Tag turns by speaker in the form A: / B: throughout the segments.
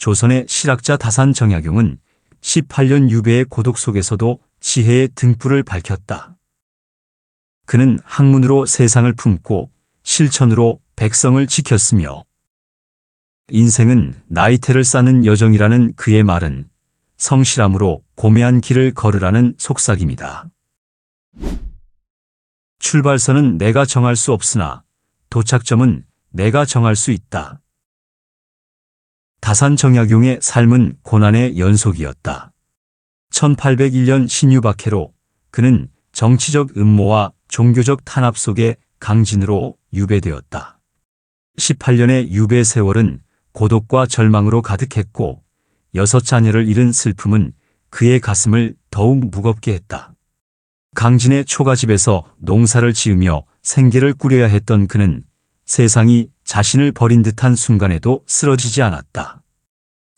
A: 조선의 실학자 다산 정약용은 18년 유배의 고독 속에서도 지혜의 등불을 밝혔다. 그는 학문으로 세상을 품고 실천으로 백성을 지켰으며 인생은 나이테를 쌓는 여정이라는 그의 말은 성실함으로 고매한 길을 걸으라는 속삭임이다. 출발선은 내가 정할 수 없으나 도착점은 내가 정할 수 있다. 다산 정약용의 삶은 고난의 연속이었다. 1801년 신유박해로 그는 정치적 음모와 종교적 탄압 속에 강진으로 유배되었다. 18년의 유배 세월은 고독과 절망으로 가득했고 6자녀를 잃은 슬픔은 그의 가슴을 더욱 무겁게 했다. 강진의 초가집에서 농사를 지으며 생계를 꾸려야 했던 그는 세상이 자신을 버린 듯한 순간에도 쓰러지지 않았다.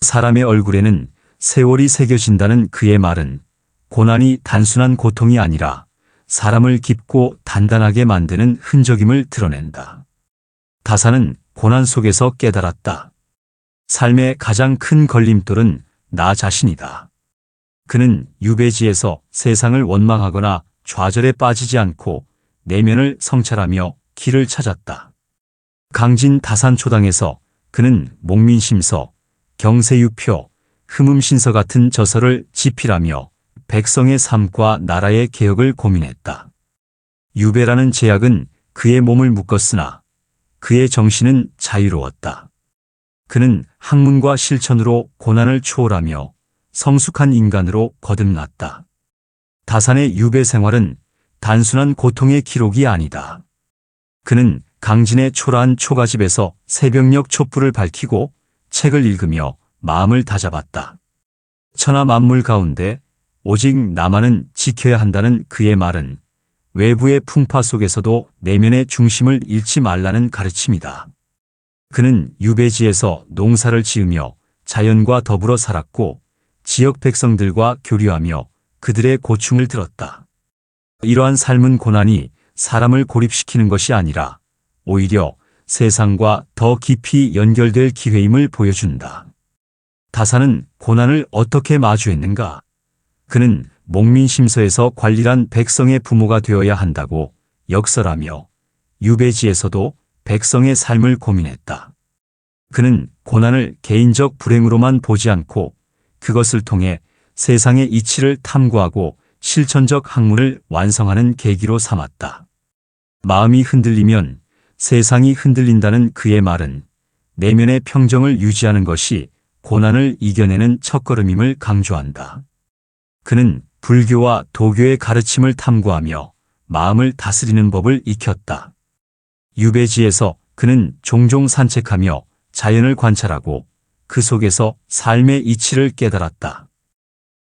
A: 사람의 얼굴에는 세월이 새겨진다는 그의 말은 고난이 단순한 고통이 아니라 사람을 깊고 단단하게 만드는 흔적임을 드러낸다. 다산은 고난 속에서 깨달았다. 삶의 가장 큰 걸림돌은 나 자신이다. 그는 유배지에서 세상을 원망하거나 좌절에 빠지지 않고 내면을 성찰하며 길을 찾았다. 강진 다산초당에서 그는 목민심서, 경세유표, 흠음신서 같은 저서를 집필하며 백성의 삶과 나라의 개혁을 고민했다. 유배라는 제약은 그의 몸을 묶었으나 그의 정신은 자유로웠다. 그는 학문과 실천으로 고난을 초월하며 성숙한 인간으로 거듭났다. 다산의 유배 생활은 단순한 고통의 기록이 아니다. 그는 강진의 초라한 초가집에서 새벽녘 촛불을 밝히고 책을 읽으며 마음을 다잡았다. 천하 만물 가운데 오직 나만은 지켜야 한다는 그의 말은 외부의 풍파 속에서도 내면의 중심을 잃지 말라는 가르침이다. 그는 유배지에서 농사를 지으며 자연과 더불어 살았고 지역 백성들과 교류하며 그들의 고충을 들었다. 이러한 삶은 고난이 사람을 고립시키는 것이 아니라 오히려 세상과 더 깊이 연결될 기회임을 보여준다. 다산은 고난을 어떻게 마주했는가? 그는 목민심서에서 관리란 백성의 부모가 되어야 한다고 역설하며 유배지에서도 백성의 삶을 고민했다. 그는 고난을 개인적 불행으로만 보지 않고 그것을 통해 세상의 이치를 탐구하고 실천적 학문을 완성하는 계기로 삼았다. 마음이 흔들리면 세상이 흔들린다는 그의 말은 내면의 평정을 유지하는 것이 고난을 이겨내는 첫걸음임을 강조한다. 그는 불교와 도교의 가르침을 탐구하며 마음을 다스리는 법을 익혔다. 유배지에서 그는 종종 산책하며 자연을 관찰하고 그 속에서 삶의 이치를 깨달았다.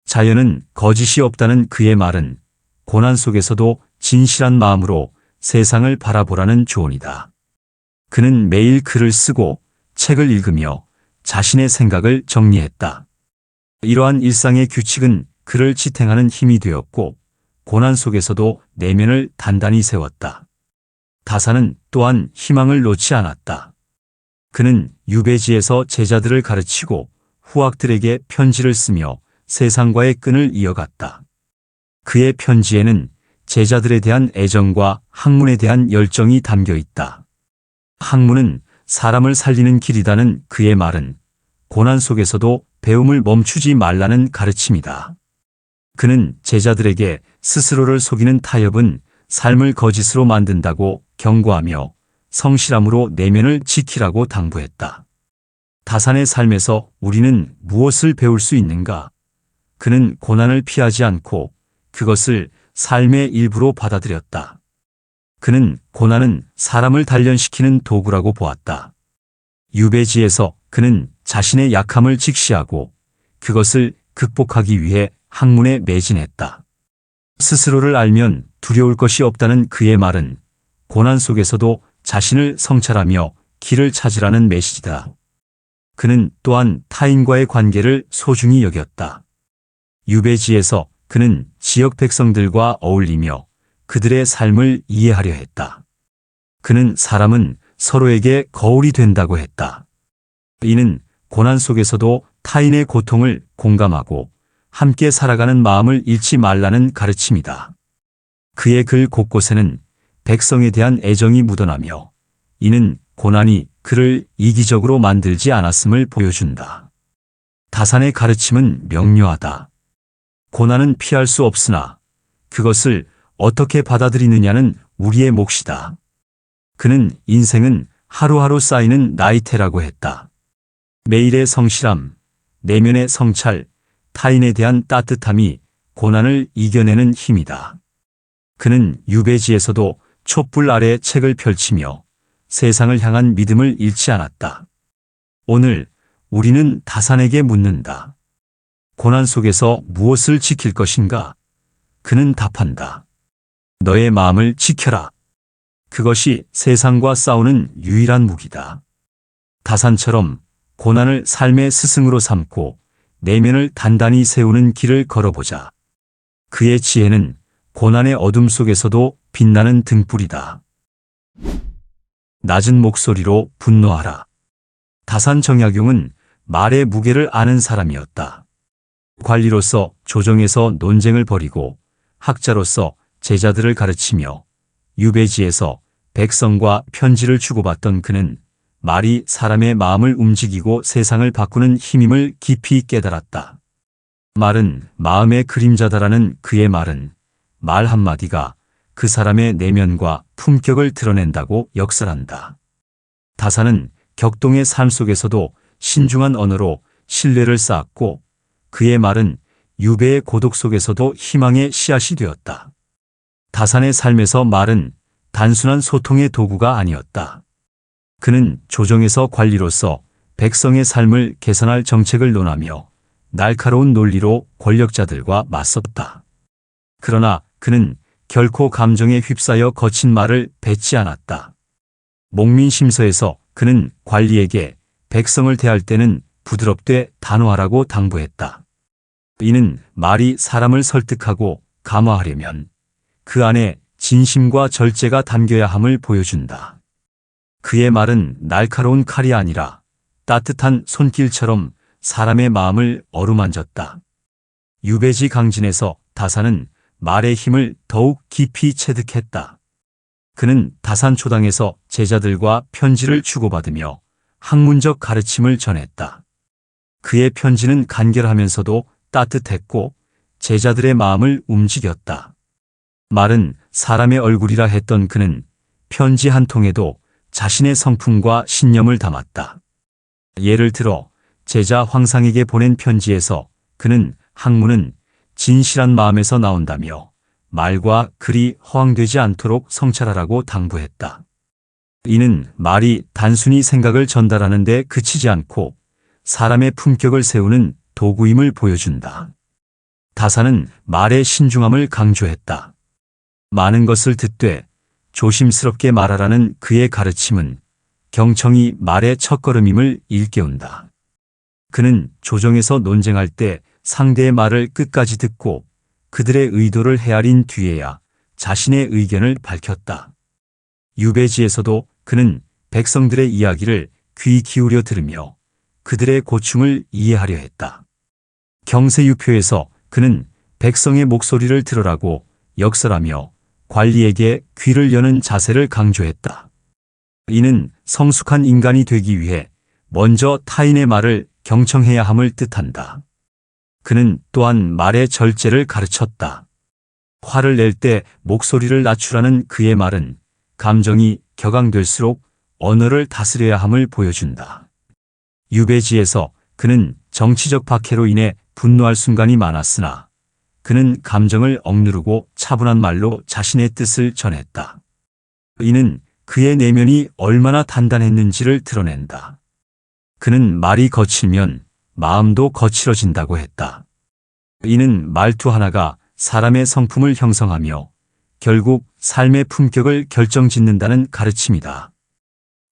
A: 자연은 거짓이 없다는 그의 말은 고난 속에서도 진실한 마음으로 세상을 바라보라는 조언이다. 그는 매일 글을 쓰고 책을 읽으며 자신의 생각을 정리했다. 이러한 일상의 규칙은 그를 지탱하는 힘이 되었고 고난 속에서도 내면을 단단히 세웠다. 다산은 또한 희망을 놓지 않았다. 그는 유배지에서 제자들을 가르치고 후학들에게 편지를 쓰며 세상과의 끈을 이어갔다. 그의 편지에는 제자들에 대한 애정과 학문에 대한 열정이 담겨 있다. 학문은 사람을 살리는 길이다는 그의 말은 고난 속에서도 배움을 멈추지 말라는 가르침이다. 그는 제자들에게 스스로를 속이는 타협은 삶을 거짓으로 만든다고 경고하며 성실함으로 내면을 지키라고 당부했다. 다산의 삶에서 우리는 무엇을 배울 수 있는가? 그는 고난을 피하지 않고 그것을 삶의 일부로 받아들였다. 그는 고난은 사람을 단련시키는 도구라고 보았다. 유배지에서 그는 자신의 약함을 직시하고 그것을 극복하기 위해 학문에 매진했다. 스스로를 알면 두려울 것이 없다는 그의 말은 고난 속에서도 자신을 성찰하며 길을 찾으라는 메시지다. 그는 또한 타인과의 관계를 소중히 여겼다. 유배지에서 그는 지역 백성들과 어울리며 그들의 삶을 이해하려 했다. 그는 사람은 서로에게 거울이 된다고 했다. 이는 고난 속에서도 타인의 고통을 공감하고 함께 살아가는 마음을 잃지 말라는 가르침이다. 그의 글 곳곳에는 백성에 대한 애정이 묻어나며 이는 고난이 그를 이기적으로 만들지 않았음을 보여준다. 다산의 가르침은 명료하다. 고난은 피할 수 없으나 그것을 어떻게 받아들이느냐는 우리의 몫이다. 그는 인생은 하루하루 쌓이는 나이테라고 했다. 매일의 성실함, 내면의 성찰, 타인에 대한 따뜻함이 고난을 이겨내는 힘이다. 그는 유배지에서도 촛불 아래 책을 펼치며 세상을 향한 믿음을 잃지 않았다. 오늘 우리는 다산에게 묻는다. 고난 속에서 무엇을 지킬 것인가? 그는 답한다. 너의 마음을 지켜라. 그것이 세상과 싸우는 유일한 무기다. 다산처럼 고난을 삶의 스승으로 삼고 내면을 단단히 세우는 길을 걸어보자. 그의 지혜는 고난의 어둠 속에서도 빛나는 등불이다. 낮은 목소리로 분노하라. 다산 정약용은 말의 무게를 아는 사람이었다. 관리로서 조정에서 논쟁을 벌이고 학자로서 제자들을 가르치며 유배지에서 백성과 편지를 주고받던 그는 말이 사람의 마음을 움직이고 세상을 바꾸는 힘임을 깊이 깨달았다. 말은 마음의 그림자다라는 그의 말은 말 한마디가 그 사람의 내면과 품격을 드러낸다고 역설한다. 다산은 격동의 삶 속에서도 신중한 언어로 신뢰를 쌓았고 그의 말은 유배의 고독 속에서도 희망의 씨앗이 되었다. 다산의 삶에서 말은 단순한 소통의 도구가 아니었다. 그는 조정에서 관리로서 백성의 삶을 개선할 정책을 논하며 날카로운 논리로 권력자들과 맞섰다. 그러나 그는 결코 감정에 휩싸여 거친 말을 뱉지 않았다. 목민심서에서 그는 관리에게 백성을 대할 때는 부드럽되 단호하라고 당부했다. 이는 말이 사람을 설득하고 감화하려면 그 안에 진심과 절제가 담겨야 함을 보여준다. 그의 말은 날카로운 칼이 아니라 따뜻한 손길처럼 사람의 마음을 어루만졌다. 유배지 강진에서 다산은 말의 힘을 더욱 깊이 체득했다. 그는 다산초당에서 제자들과 편지를 주고받으며 학문적 가르침을 전했다. 그의 편지는 간결하면서도 따뜻했고 제자들의 마음을 움직였다. 말은 사람의 얼굴이라 했던 그는 편지 한 통에도 자신의 성품과 신념을 담았다. 예를 들어 제자 황상에게 보낸 편지에서 그는 학문은 진실한 마음에서 나온다며 말과 글이 허황되지 않도록 성찰하라고 당부했다. 이는 말이 단순히 생각을 전달하는 데 그치지 않고 사람의 품격을 세우는 도구임을 보여준다. 다산은 말의 신중함을 강조했다. 많은 것을 듣되 조심스럽게 말하라는 그의 가르침은 경청이 말의 첫걸음임을 일깨운다. 그는 조정에서 논쟁할 때 상대의 말을 끝까지 듣고 그들의 의도를 헤아린 뒤에야 자신의 의견을 밝혔다. 유배지에서도 그는 백성들의 이야기를 귀 기울여 들으며 그들의 고충을 이해하려 했다. 경세유표에서 그는 백성의 목소리를 들으라고 역설하며 관리에게 귀를 여는 자세를 강조했다. 이는 성숙한 인간이 되기 위해 먼저 타인의 말을 경청해야 함을 뜻한다. 그는 또한 말의 절제를 가르쳤다. 화를 낼 때 목소리를 낮추라는 그의 말은 감정이 격앙될수록 언어를 다스려야 함을 보여준다. 유배지에서 그는 정치적 박해로 인해 분노할 순간이 많았으나 그는 감정을 억누르고 차분한 말로 자신의 뜻을 전했다. 이는 그의 내면이 얼마나 단단했는지를 드러낸다. 그는 말이 거칠면 마음도 거칠어진다고 했다. 이는 말투 하나가 사람의 성품을 형성하며 결국 삶의 품격을 결정짓는다는 가르침이다.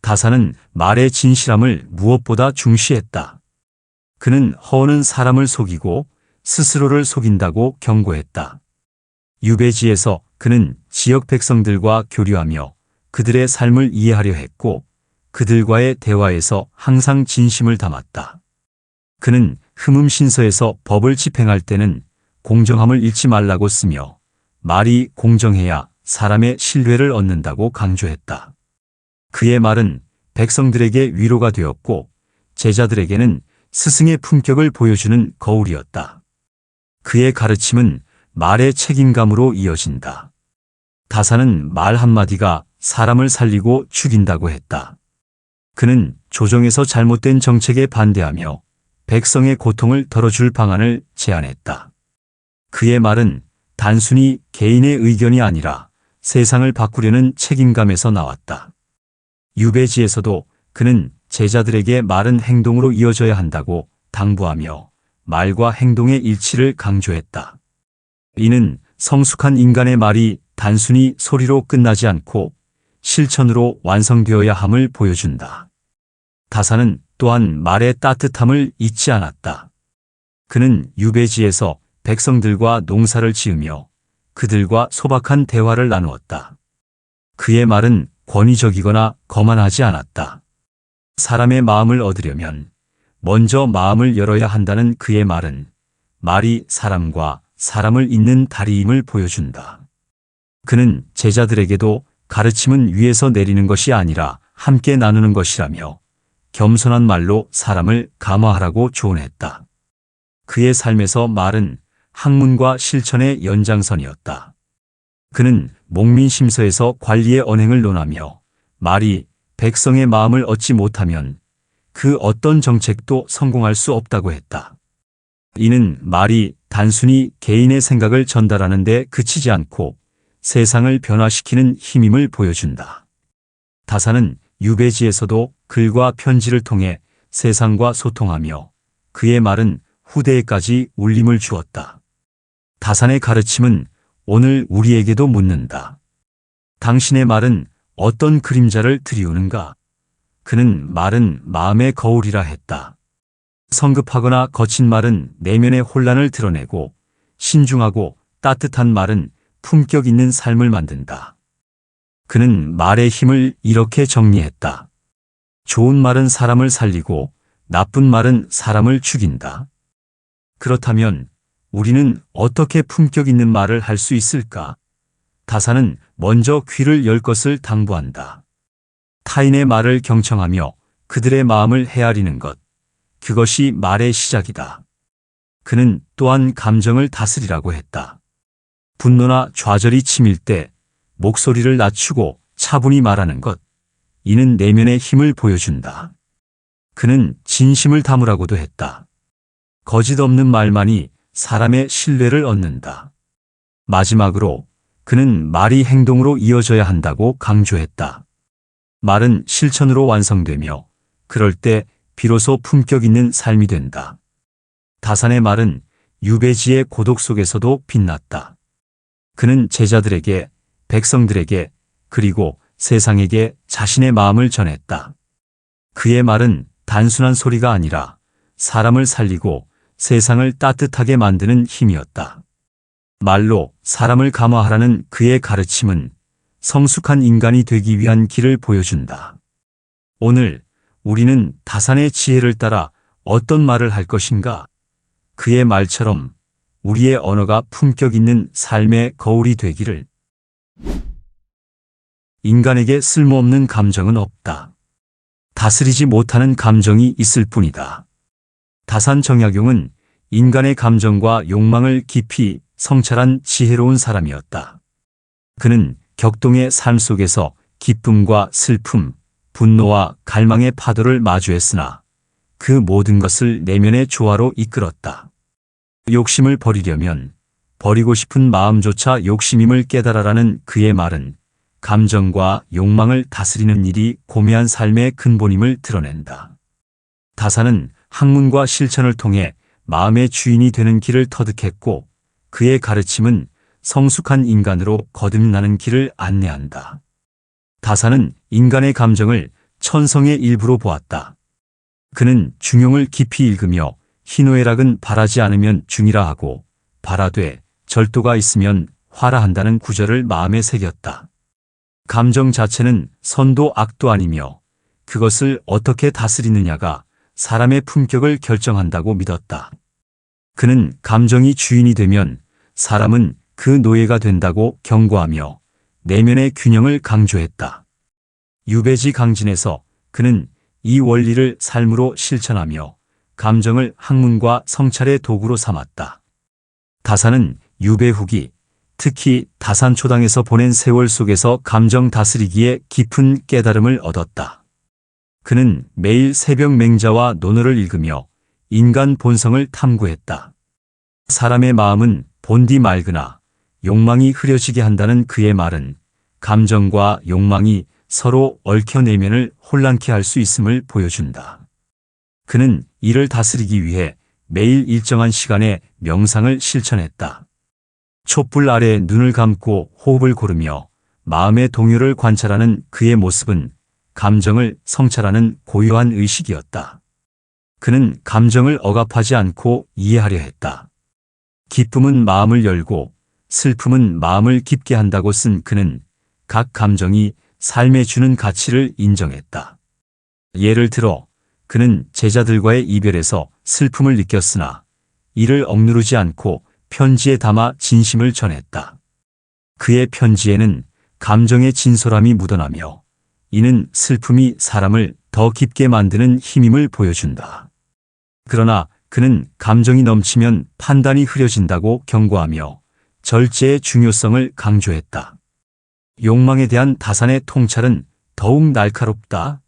A: 다산은 말의 진실함을 무엇보다 중시했다. 그는 허언은 사람을 속이고 스스로를 속인다고 경고했다. 유배지에서 그는 지역 백성들과 교류하며 그들의 삶을 이해하려 했고 그들과의 대화에서 항상 진심을 담았다. 그는 흠음신서에서 법을 집행할 때는 공정함을 잃지 말라고 쓰며 말이 공정해야 사람의 신뢰를 얻는다고 강조했다. 그의 말은 백성들에게 위로가 되었고 제자들에게는 스승의 품격을 보여주는 거울이었다. 그의 가르침은 말의 책임감으로 이어진다. 다사는 말 한마디가 사람을 살리고 죽인다고 했다. 그는 조정에서 잘못된 정책에 반대하며 백성의 고통을 덜어줄 방안을 제안했다. 그의 말은 단순히 개인의 의견이 아니라 세상을 바꾸려는 책임감에서 나왔다. 유배지에서도 그는 제자들에게 말은 행동으로 이어져야 한다고 당부하며 말과 행동의 일치를 강조했다. 이는 성숙한 인간의 말이 단순히 소리로 끝나지 않고 실천으로 완성되어야 함을 보여준다. 다사는 또한 말의 따뜻함을 잊지 않았다. 그는 유배지에서 백성들과 농사를 지으며 그들과 소박한 대화를 나누었다. 그의 말은 권위적이거나 거만하지 않았다. 사람의 마음을 얻으려면 먼저 마음을 열어야 한다는 그의 말은 말이 사람과 사람을 잇는 다리임을 보여준다. 그는 제자들에게도 가르침은 위에서 내리는 것이 아니라 함께 나누는 것이라며 겸손한 말로 사람을 감화하라고 조언했다. 그의 삶에서 말은 학문과 실천의 연장선이었다. 그는 목민심서에서 관리의 언행을 논하며 말이 백성의 마음을 얻지 못하면 그 어떤 정책도 성공할 수 없다고 했다. 이는 말이 단순히 개인의 생각을 전달하는 데 그치지 않고 세상을 변화시키는 힘임을 보여준다. 다사는 유배지에서도 글과 편지를 통해 세상과 소통하며 그의 말은 후대에까지 울림을 주었다. 다산의 가르침은 오늘 우리에게도 묻는다. 당신의 말은 어떤 그림자를 드리우는가? 그는 말은 마음의 거울이라 했다. 성급하거나 거친 말은 내면의 혼란을 드러내고 신중하고 따뜻한 말은 품격 있는 삶을 만든다. 그는 말의 힘을 이렇게 정리했다. 좋은 말은 사람을 살리고 나쁜 말은 사람을 죽인다. 그렇다면 우리는 어떻게 품격 있는 말을 할 수 있을까? 다사는 먼저 귀를 열 것을 당부한다. 타인의 말을 경청하며 그들의 마음을 헤아리는 것, 그것이 말의 시작이다. 그는 또한 감정을 다스리라고 했다. 분노나 좌절이 치밀 때 목소리를 낮추고 차분히 말하는 것, 이는 내면의 힘을 보여준다. 그는 진심을 담으라고도 했다. 거짓 없는 말만이 사람의 신뢰를 얻는다. 마지막으로 그는 말이 행동으로 이어져야 한다고 강조했다. 말은 실천으로 완성되며 그럴 때 비로소 품격 있는 삶이 된다. 다산의 말은 유배지의 고독 속에서도 빛났다. 그는 제자들에게, 백성들에게, 그리고 세상에게 자신의 마음을 전했다. 그의 말은 단순한 소리가 아니라 사람을 살리고 세상을 따뜻하게 만드는 힘이었다. 말로 사람을 감화하라는 그의 가르침은 성숙한 인간이 되기 위한 길을 보여준다. 오늘 우리는 다산의 지혜를 따라 어떤 말을 할 것인가? 그의 말처럼 우리의 언어가 품격 있는 삶의 거울이 되기를. 인간에게 쓸모없는 감정은 없다. 다스리지 못하는 감정이 있을 뿐이다. 다산 정약용은 인간의 감정과 욕망을 깊이 성찰한 지혜로운 사람이었다. 그는 격동의 삶 속에서 기쁨과 슬픔, 분노와 갈망의 파도를 마주했으나 그 모든 것을 내면의 조화로 이끌었다. 욕심을 버리려면 버리고 싶은 마음조차 욕심임을 깨달아라는 그의 말은 감정과 욕망을 다스리는 일이 고매한 삶의 근본임을 드러낸다. 다산은 학문과 실천을 통해 마음의 주인이 되는 길을 터득했고 그의 가르침은 성숙한 인간으로 거듭나는 길을 안내한다. 다산은 인간의 감정을 천성의 일부로 보았다. 그는 중용을 깊이 읽으며 희노애락은 바라지 않으면 중이라 하고 바라되 절도가 있으면 화라 한다는 구절을 마음에 새겼다. 감정 자체는 선도 악도 아니며 그것을 어떻게 다스리느냐가 사람의 품격을 결정한다고 믿었다. 그는 감정이 주인이 되면 사람은 그 노예가 된다고 경고하며 내면의 균형을 강조했다. 유배지 강진에서 그는 이 원리를 삶으로 실천하며 감정을 학문과 성찰의 도구로 삼았다. 다산은 유배 후기, 특히 다산초당에서 보낸 세월 속에서 감정 다스리기에 깊은 깨달음을 얻었다. 그는 매일 새벽 맹자와 논어를 읽으며 인간 본성을 탐구했다. 사람의 마음은 본디 맑으나 욕망이 흐려지게 한다는 그의 말은 감정과 욕망이 서로 얽혀 내면을 혼란케 할 수 있음을 보여준다. 그는 이를 다스리기 위해 매일 일정한 시간에 명상을 실천했다. 촛불 아래 눈을 감고 호흡을 고르며 마음의 동요를 관찰하는 그의 모습은 감정을 성찰하는 고요한 의식이었다. 그는 감정을 억압하지 않고 이해하려 했다. 기쁨은 마음을 열고 슬픔은 마음을 깊게 한다고 쓴 그는 각 감정이 삶에 주는 가치를 인정했다. 예를 들어 그는 제자들과의 이별에서 슬픔을 느꼈으나 이를 억누르지 않고 편지에 담아 진심을 전했다. 그의 편지에는 감정의 진솔함이 묻어나며 이는 슬픔이 사람을 더 깊게 만드는 힘임을 보여준다. 그러나 그는 감정이 넘치면 판단이 흐려진다고 경고하며 절제의 중요성을 강조했다. 욕망에 대한 다산의 통찰은 더욱 날카롭다.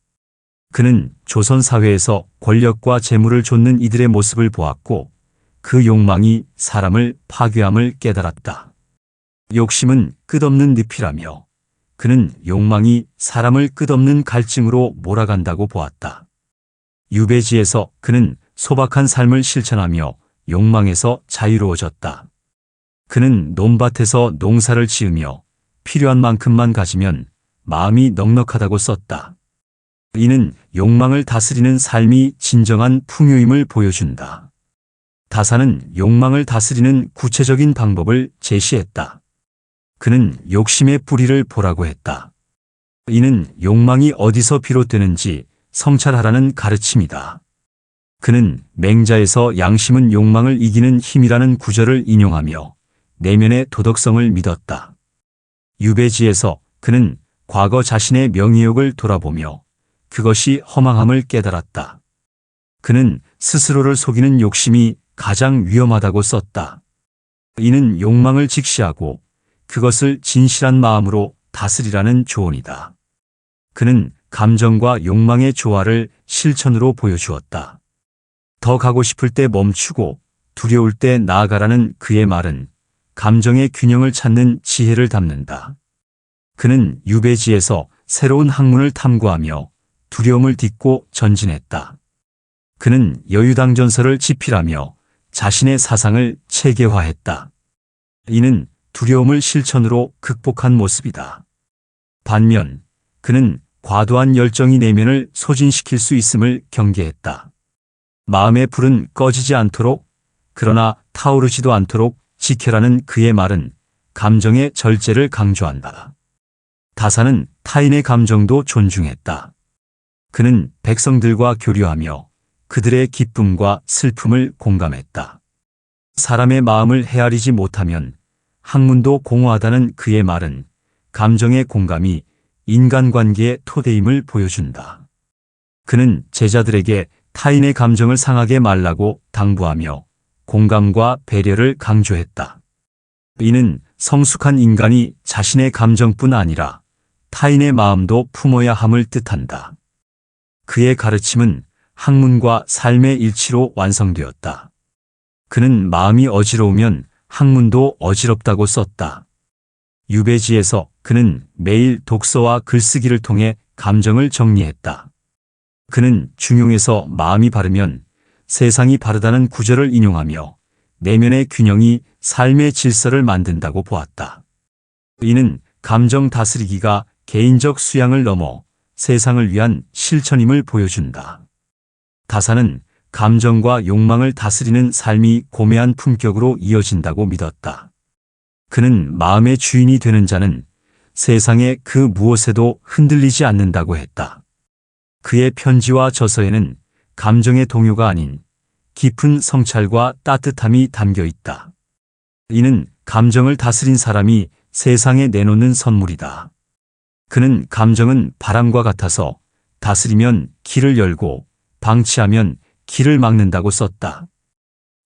A: 그는 조선 사회에서 권력과 재물을 좇는 이들의 모습을 보았고 그 욕망이 사람을 파괴함을 깨달았다. 욕심은 끝없는 늪이라며 그는 욕망이 사람을 끝없는 갈증으로 몰아간다고 보았다. 유배지에서 그는 소박한 삶을 실천하며 욕망에서 자유로워졌다. 그는 논밭에서 농사를 지으며 필요한 만큼만 가지면 마음이 넉넉하다고 썼다. 이는 욕망을 다스리는 삶이 진정한 풍요임을 보여준다. 다산은 욕망을 다스리는 구체적인 방법을 제시했다. 그는 욕심의 뿌리를 보라고 했다. 이는 욕망이 어디서 비롯되는지 성찰하라는 가르침이다. 그는 맹자에서 양심은 욕망을 이기는 힘이라는 구절을 인용하며 내면의 도덕성을 믿었다. 유배지에서 그는 과거 자신의 명예욕을 돌아보며 그것이 허망함을 깨달았다. 그는 스스로를 속이는 욕심이 가장 위험하다고 썼다. 이는 욕망을 직시하고 그것을 진실한 마음으로 다스리라는 조언이다. 그는 감정과 욕망의 조화를 실천으로 보여주었다. 더 가고 싶을 때 멈추고 두려울 때 나아가라는 그의 말은 감정의 균형을 찾는 지혜를 담는다. 그는 유배지에서 새로운 학문을 탐구하며 두려움을 딛고 전진했다. 그는 여유당전서를 집필하며 자신의 사상을 체계화했다. 이는 두려움을 실천으로 극복한 모습이다. 반면 그는 과도한 열정이 내면을 소진시킬 수 있음을 경계했다. 마음의 불은 꺼지지 않도록 그러나 타오르지도 않도록 지켜라는 그의 말은 감정의 절제를 강조한다. 다산은 타인의 감정도 존중했다. 그는 백성들과 교류하며 그들의 기쁨과 슬픔을 공감했다. 사람의 마음을 헤아리지 못하면 학문도 공허하다는 그의 말은 감정의 공감이 인간관계의 토대임을 보여준다. 그는 제자들에게 타인의 감정을 상하게 말라고 당부하며 공감과 배려를 강조했다. 이는 성숙한 인간이 자신의 감정뿐 아니라 타인의 마음도 품어야 함을 뜻한다. 그의 가르침은 학문과 삶의 일치로 완성되었다. 그는 마음이 어지러우면 학문도 어지럽다고 썼다. 유배지에서 그는 매일 독서와 글쓰기를 통해 감정을 정리했다. 그는 중용에서 마음이 바르면 세상이 바르다는 구절을 인용하며 내면의 균형이 삶의 질서를 만든다고 보았다. 이는 감정 다스리기가 개인적 수양을 넘어 세상을 위한 실천임을 보여준다. 다산은 감정과 욕망을 다스리는 삶이 고매한 품격으로 이어진다고 믿었다. 그는 마음의 주인이 되는 자는 세상의 그 무엇에도 흔들리지 않는다고 했다. 그의 편지와 저서에는 감정의 동요가 아닌 깊은 성찰과 따뜻함이 담겨 있다. 이는 감정을 다스린 사람이 세상에 내놓는 선물이다. 그는 감정은 바람과 같아서 다스리면 길을 열고 방치하면 길을 막는다고 썼다.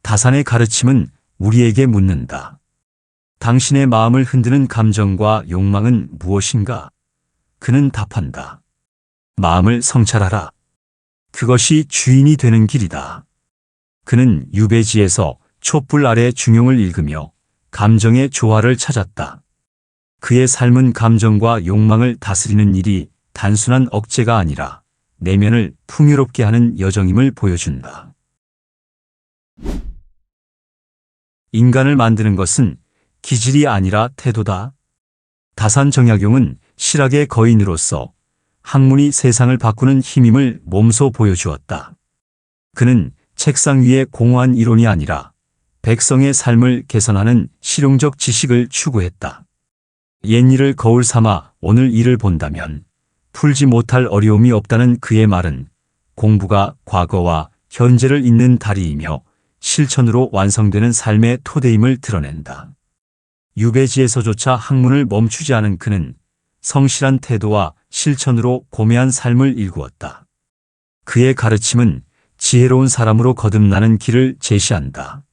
A: 다산의 가르침은 우리에게 묻는다. 당신의 마음을 흔드는 감정과 욕망은 무엇인가? 그는 답한다. 마음을 성찰하라. 그것이 주인이 되는 길이다. 그는 유배지에서 촛불 아래 중용을 읽으며 감정의 조화를 찾았다. 그의 삶은 감정과 욕망을 다스리는 일이 단순한 억제가 아니라 내면을 풍요롭게 하는 여정임을 보여준다. 인간을 만드는 것은 기질이 아니라 태도다. 다산 정약용은 실학의 거인으로서 학문이 세상을 바꾸는 힘임을 몸소 보여주었다. 그는 책상 위의 공허한 이론이 아니라 백성의 삶을 개선하는 실용적 지식을 추구했다. 옛일을 거울 삼아 오늘 일을 본다면 풀지 못할 어려움이 없다는 그의 말은 공부가 과거와 현재를 잇는 다리이며 실천으로 완성되는 삶의 토대임을 드러낸다. 유배지에서조차 학문을 멈추지 않은 그는 성실한 태도와 실천으로 고매한 삶을 일구었다. 그의 가르침은 지혜로운 사람으로 거듭나는 길을 제시한다.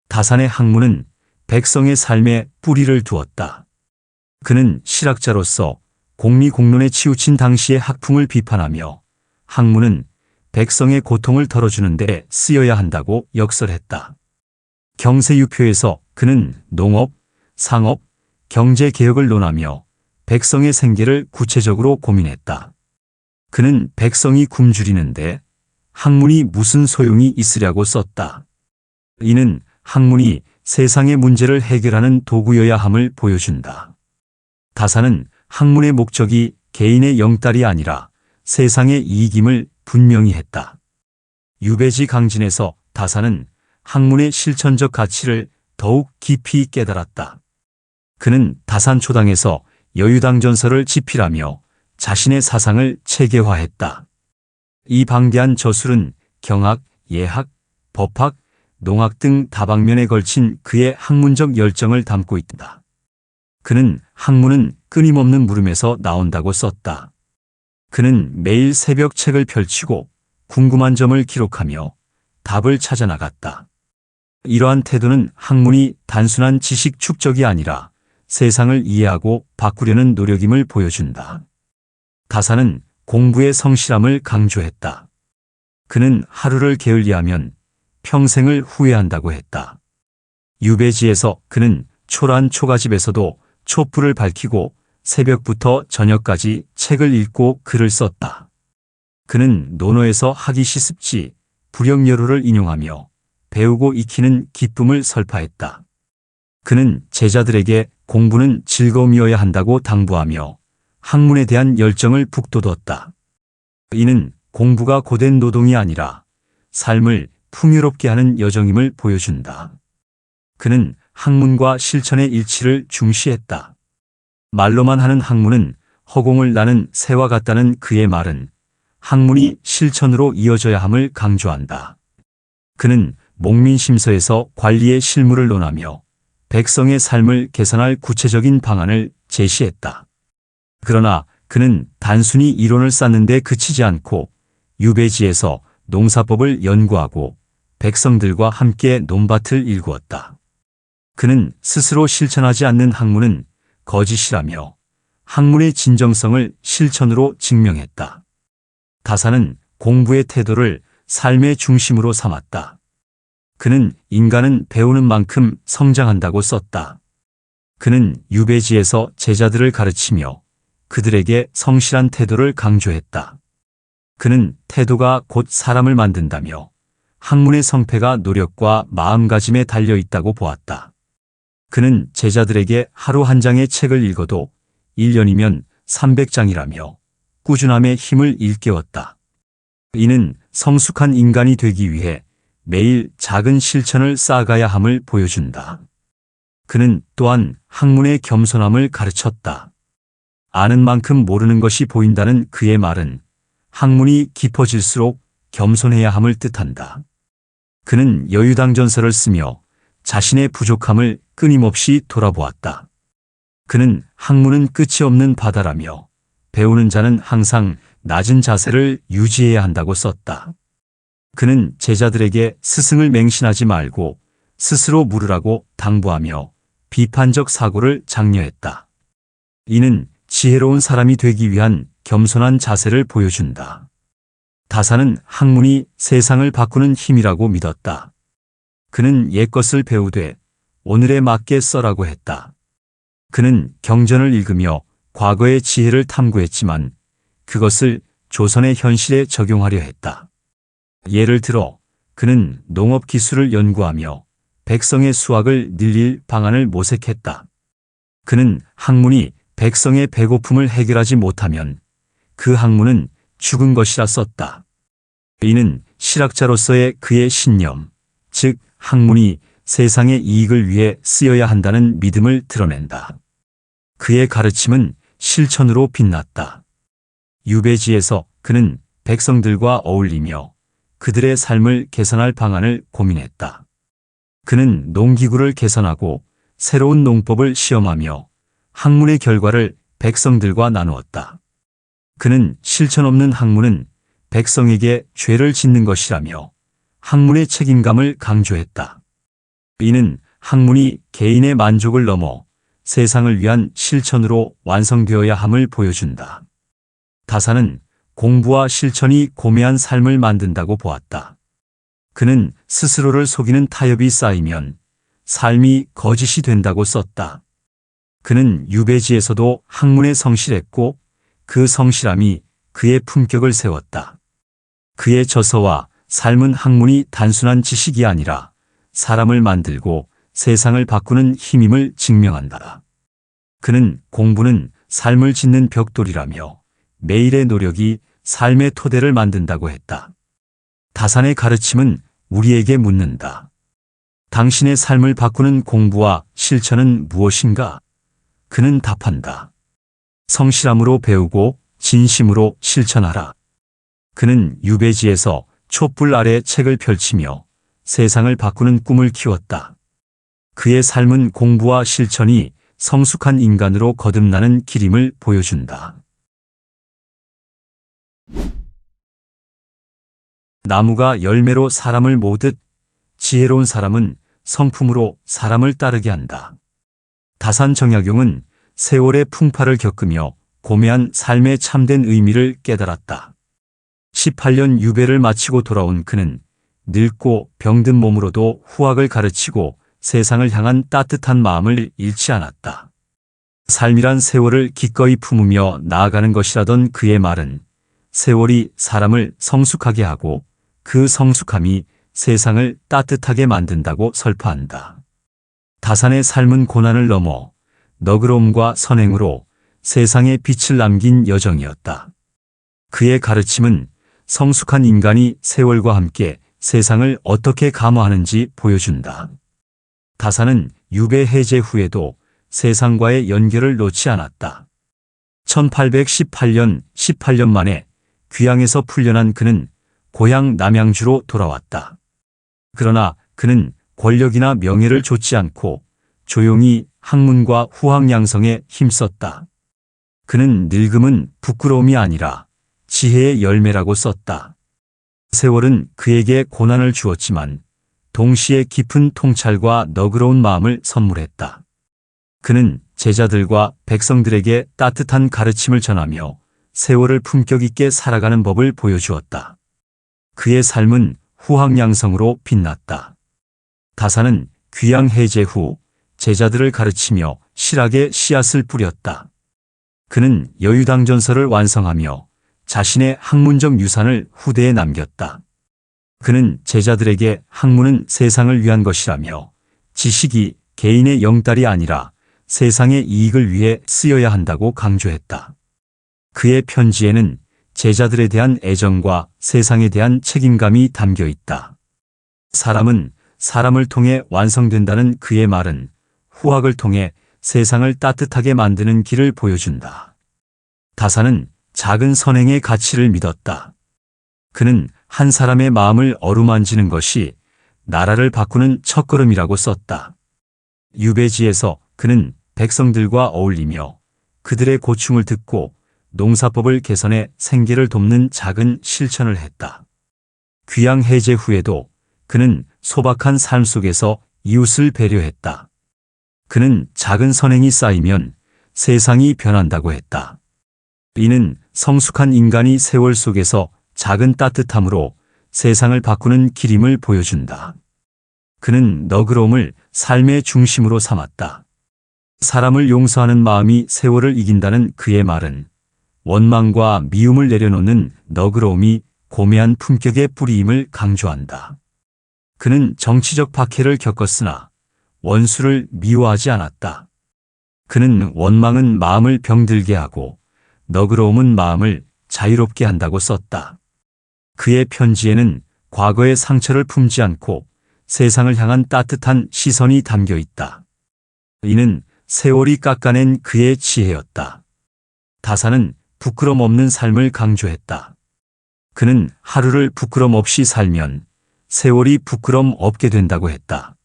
A: 다산의 학문은 백성의 삶에 뿌리를 두었다. 그는 실학자로서 공리공론에 치우친 당시의 학풍을 비판하며 학문은 백성의 고통을 덜어주는 데 쓰여야 한다고 역설했다. 경세유표에서 그는 농업, 상업, 경제개혁을 논하며 백성의 생계를 구체적으로 고민했다. 그는 백성이 굶주리는데 학문이 무슨 소용이 있으랴고 썼다. 이는 학문이 세상의 문제를 해결하는 도구여야 함을 보여준다. 다산은 학문의 목적이 개인의 영달이 아니라 세상의 이익임을 분명히 했다. 유배지 강진에서 다산은 학문의 실천적 가치를 더욱 깊이 깨달았다. 그는 다산초당에서 여유당전서를 집필하며 자신의 사상을 체계화했다. 이 방대한 저술은 경학, 예학, 법학, 농학 등 다방면에 걸친 그의 학문적 열정을 담고 있다. 그는 학문은 끊임없는 물음에서 나온다고 썼다. 그는 매일 새벽 책을 펼치고 궁금한 점을 기록하며 답을 찾아 나갔다. 이러한 태도는 학문이 단순한 지식 축적이 아니라 세상을 이해하고 바꾸려는 노력임을 보여준다. 다산은 공부의 성실함을 강조했다. 그는 하루를 게을리하면 평생을 후회한다고 했다. 유배지에서 그는 초라한 초가집에서도 촛불을 밝히고 새벽부터 저녁까지 책을 읽고 글을 썼다. 그는 논어에서 학이 시습지, 불영여로를 인용하며 배우고 익히는 기쁨을 설파했다. 그는 제자들에게 공부는 즐거움이어야 한다고 당부하며 학문에 대한 열정을 북돋웠다. 이는 공부가 고된 노동이 아니라 삶을 풍요롭게 하는 여정임을 보여준다. 그는 학문과 실천의 일치를 중시했다. 말로만 하는 학문은 허공을 나는 새와 같다는 그의 말은 학문이 실천으로 이어져야 함을 강조한다. 그는 목민심서에서 관리의 실무를 논하며 백성의 삶을 개선할 구체적인 방안을 제시했다. 그러나 그는 단순히 이론을 쌓는 데 그치지 않고 유배지에서 농사법을 연구하고 백성들과 함께 논밭을 일구었다. 그는 스스로 실천하지 않는 학문은 거짓이라며 학문의 진정성을 실천으로 증명했다. 다산은 공부의 태도를 삶의 중심으로 삼았다. 그는 인간은 배우는 만큼 성장한다고 썼다. 그는 유배지에서 제자들을 가르치며 그들에게 성실한 태도를 강조했다. 그는 태도가 곧 사람을 만든다며 학문의 성패가 노력과 마음가짐에 달려 있다고 보았다. 그는 제자들에게 하루 한 장의 책을 읽어도 1년이면 300장이라며 꾸준함의 힘을 일깨웠다. 이는 성숙한 인간이 되기 위해 매일 작은 실천을 쌓아가야 함을 보여준다. 그는 또한 학문의 겸손함을 가르쳤다. 아는 만큼 모르는 것이 보인다는 그의 말은 학문이 깊어질수록 겸손해야 함을 뜻한다. 그는 여유당전서를 쓰며 자신의 부족함을 끊임없이 돌아보았다. 그는 학문은 끝이 없는 바다라며 배우는 자는 항상 낮은 자세를 유지해야 한다고 썼다. 그는 제자들에게 스승을 맹신하지 말고 스스로 물으라고 당부하며 비판적 사고를 장려했다. 이는 지혜로운 사람이 되기 위한 겸손한 자세를 보여준다. 다사는 학문이 세상을 바꾸는 힘이라고 믿었다. 그는 옛것을 배우되 오늘에 맞게 써라고 했다. 그는 경전을 읽으며 과거의 지혜를 탐구했지만 그것을 조선의 현실에 적용하려 했다. 예를 들어 그는 농업 기술을 연구하며 백성의 수확을 늘릴 방안을 모색했다. 그는 학문이 백성의 배고픔을 해결하지 못하면 그 학문은 죽은 것이라 썼다. 이는 실학자로서의 그의 신념, 즉 학문이 세상의 이익을 위해 쓰여야 한다는 믿음을 드러낸다. 그의 가르침은 실천으로 빛났다. 유배지에서 그는 백성들과 어울리며 그들의 삶을 개선할 방안을 고민했다. 그는 농기구를 개선하고 새로운 농법을 시험하며 학문의 결과를 백성들과 나누었다. 그는 실천 없는 학문은 백성에게 죄를 짓는 것이라며 학문의 책임감을 강조했다. 이는 학문이 개인의 만족을 넘어 세상을 위한 실천으로 완성되어야 함을 보여준다. 다사는 공부와 실천이 고매한 삶을 만든다고 보았다. 그는 스스로를 속이는 타협이 쌓이면 삶이 거짓이 된다고 썼다. 그는 유배지에서도 학문에 성실했고 그 성실함이 그의 품격을 세웠다. 그의 저서와 삶은 학문이 단순한 지식이 아니라 사람을 만들고 세상을 바꾸는 힘임을 증명한다. 그는 공부는 삶을 짓는 벽돌이라며 매일의 노력이 삶의 토대를 만든다고 했다. 다산의 가르침은 우리에게 묻는다. 당신의 삶을 바꾸는 공부와 실천은 무엇인가? 그는 답한다. 성실함으로 배우고 진심으로 실천하라. 그는 유배지에서 촛불 아래 책을 펼치며 세상을 바꾸는 꿈을 키웠다. 그의 삶은 공부와 실천이 성숙한 인간으로 거듭나는 길임을 보여준다. 나무가 열매로 사람을 모으듯 지혜로운 사람은 성품으로 사람을 따르게 한다. 다산 정약용은 세월의 풍파를 겪으며 고매한 삶의 참된 의미를 깨달았다. 18년 유배를 마치고 돌아온 그는 늙고 병든 몸으로도 후학을 가르치고 세상을 향한 따뜻한 마음을 잃지 않았다. 삶이란 세월을 기꺼이 품으며 나아가는 것이라던 그의 말은 세월이 사람을 성숙하게 하고 그 성숙함이 세상을 따뜻하게 만든다고 설파한다. 다산의 삶은 고난을 넘어 너그러움과 선행으로 세상에 빛을 남긴 여정이었다. 그의 가르침은 성숙한 인간이 세월과 함께 세상을 어떻게 감화하는지 보여준다. 다산은 유배 해제 후에도 세상과의 연결을 놓지 않았다. 1818년 18년 만에 귀양에서 풀려난 그는 고향 남양주로 돌아왔다. 그러나 그는 권력이나 명예를 좇지 않고 조용히 학문과 후학 양성에 힘썼다. 그는 늙음은 부끄러움이 아니라 지혜의 열매라고 썼다. 세월은 그에게 고난을 주었지만 동시에 깊은 통찰과 너그러운 마음을 선물했다. 그는 제자들과 백성들에게 따뜻한 가르침을 전하며 세월을 품격 있게 살아가는 법을 보여주었다. 그의 삶은 후학 양성으로 빛났다. 다산은 귀양 해제 후 제자들을 가르치며 실학에 씨앗을 뿌렸다. 그는 여유당전서를 완성하며 자신의 학문적 유산을 후대에 남겼다. 그는 제자들에게 학문은 세상을 위한 것이라며 지식이 개인의 영달이 아니라 세상의 이익을 위해 쓰여야 한다고 강조했다. 그의 편지에는 제자들에 대한 애정과 세상에 대한 책임감이 담겨 있다. 사람은 사람을 통해 완성된다는 그의 말은 후학을 통해 세상을 따뜻하게 만드는 길을 보여준다. 다산은 작은 선행의 가치를 믿었다. 그는 한 사람의 마음을 어루만지는 것이 나라를 바꾸는 첫걸음이라고 썼다. 유배지에서 그는 백성들과 어울리며 그들의 고충을 듣고 농사법을 개선해 생계를 돕는 작은 실천을 했다. 귀양 해제 후에도 그는 소박한 삶 속에서 이웃을 배려했다. 그는 작은 선행이 쌓이면 세상이 변한다고 했다. 이는 성숙한 인간이 세월 속에서 작은 따뜻함으로 세상을 바꾸는 길임을 보여준다. 그는 너그러움을 삶의 중심으로 삼았다. 사람을 용서하는 마음이 세월을 이긴다는 그의 말은 원망과 미움을 내려놓는 너그러움이 고매한 품격의 뿌리임을 강조한다. 그는 정치적 박해를 겪었으나 원수를 미워하지 않았다. 그는 원망은 마음을 병들게 하고 너그러움은 마음을 자유롭게 한다고 썼다. 그의 편지에는 과거의 상처를 품지 않고 세상을 향한 따뜻한 시선이 담겨 있다. 이는 세월이 깎아낸 그의 지혜였다. 다사는 부끄럼 없는 삶을 강조했다. 그는 하루를 부끄럼 없이 살면 세월이 부끄럼 없게 된다고 했다.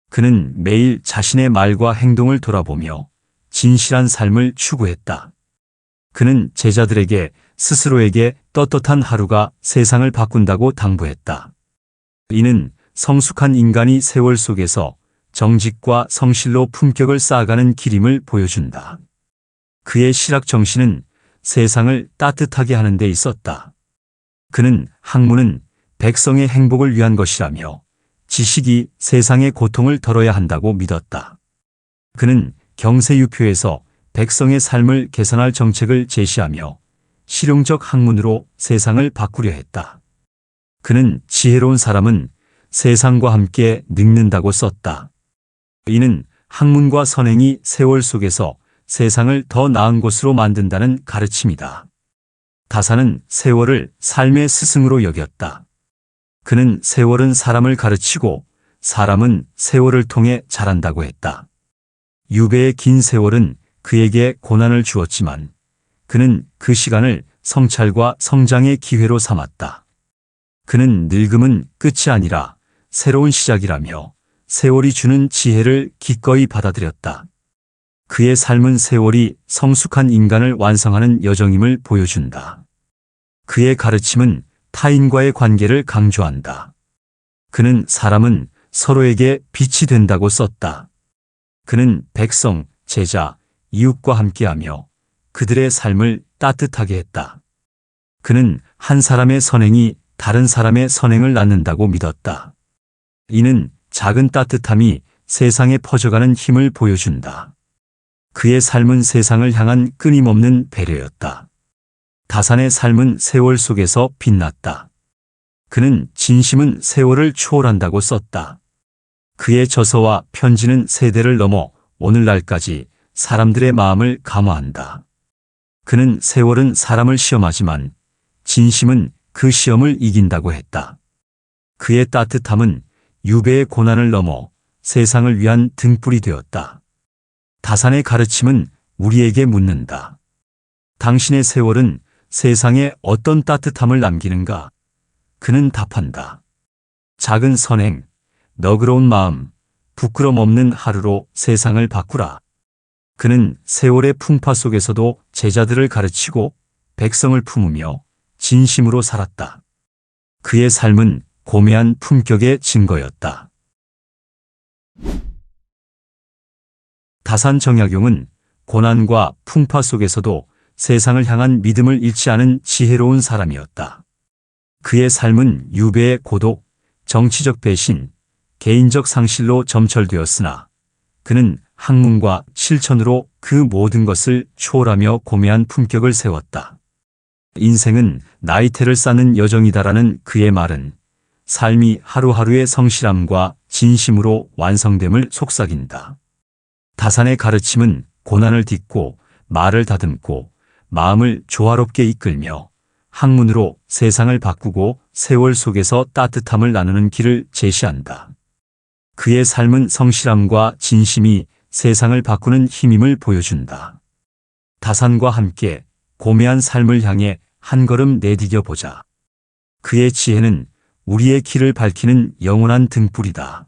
A: 그는 매일 자신의 말과 행동을 돌아보며 진실한 삶을 추구했다. 그는 제자들에게 스스로에게 떳떳한 하루가 세상을 바꾼다고 당부했다. 이는 성숙한 인간이 세월 속에서 정직과 성실로 품격을 쌓아가는 길임을 보여준다. 그의 실학 정신은 세상을 따뜻하게 하는 데 있었다. 그는 학문은 백성의 행복을 위한 것이라며 지식이 세상의 고통을 덜어야 한다고 믿었다. 그는 경세유표에서 백성의 삶을 개선할 정책을 제시하며 실용적 학문으로 세상을 바꾸려 했다. 그는 지혜로운 사람은 세상과 함께 늙는다고 썼다. 이는 학문과 선행이 세월 속에서 세상을 더 나은 곳으로 만든다는 가르침이다. 다사는 세월을 삶의 스승으로 여겼다. 그는 세월은 사람을 가르치고 사람은 세월을 통해 자란다고 했다. 유배의 긴 세월은 그에게 고난을 주었지만 그는 그 시간을 성찰과 성장의 기회로 삼았다. 그는 늙음은 끝이 아니라 새로운 시작이라며 세월이 주는 지혜를 기꺼이 받아들였다. 그의 삶은 세월이 성숙한 인간을 완성하는 여정임을 보여준다. 그의 가르침은 타인과의 관계를 강조한다. 그는 사람은 서로에게 빛이 된다고 썼다. 그는 백성, 제자, 이웃과 함께하며 그들의 삶을 따뜻하게 했다. 그는 한 사람의 선행이 다른 사람의 선행을 낳는다고 믿었다. 이는 작은 따뜻함이 세상에 퍼져가는 힘을 보여준다. 그의 삶은 세상을 향한 끊임없는 배려였다. 다산의 삶은 세월 속에서 빛났다. 그는 진심은 세월을 초월한다고 썼다. 그의 저서와 편지는 세대를 넘어 오늘날까지 사람들의 마음을 감화한다. 그는 세월은 사람을 시험하지만 진심은 그 시험을 이긴다고 했다. 그의 따뜻함은 유배의 고난을 넘어 세상을 위한 등불이 되었다. 다산의 가르침은 우리에게 묻는다. 당신의 세월은 세상에 어떤 따뜻함을 남기는가? 그는 답한다. 작은 선행, 너그러운 마음, 부끄럼 없는 하루로 세상을 바꾸라. 그는 세월의 풍파 속에서도 제자들을 가르치고 백성을 품으며 진심으로 살았다. 그의 삶은 고매한 품격의 증거였다. 다산 정약용은 고난과 풍파 속에서도 세상을 향한 믿음을 잃지 않은 지혜로운 사람이었다. 그의 삶은 유배의 고독, 정치적 배신, 개인적 상실로 점철되었으나 그는 학문과 실천으로 그 모든 것을 초월하며 고매한 품격을 세웠다. 인생은 나이테를 쌓는 여정이다라는 그의 말은 삶이 하루하루의 성실함과 진심으로 완성됨을 속삭인다. 다산의 가르침은 고난을 딛고 말을 다듬고 마음을 조화롭게 이끌며 학문으로 세상을 바꾸고 세월 속에서 따뜻함을 나누는 길을 제시한다. 그의 삶은 성실함과 진심이 세상을 바꾸는 힘임을 보여준다. 다산과 함께 고매한 삶을 향해 한 걸음 내디뎌 보자. 그의 지혜는 우리의 길을 밝히는 영원한 등불이다.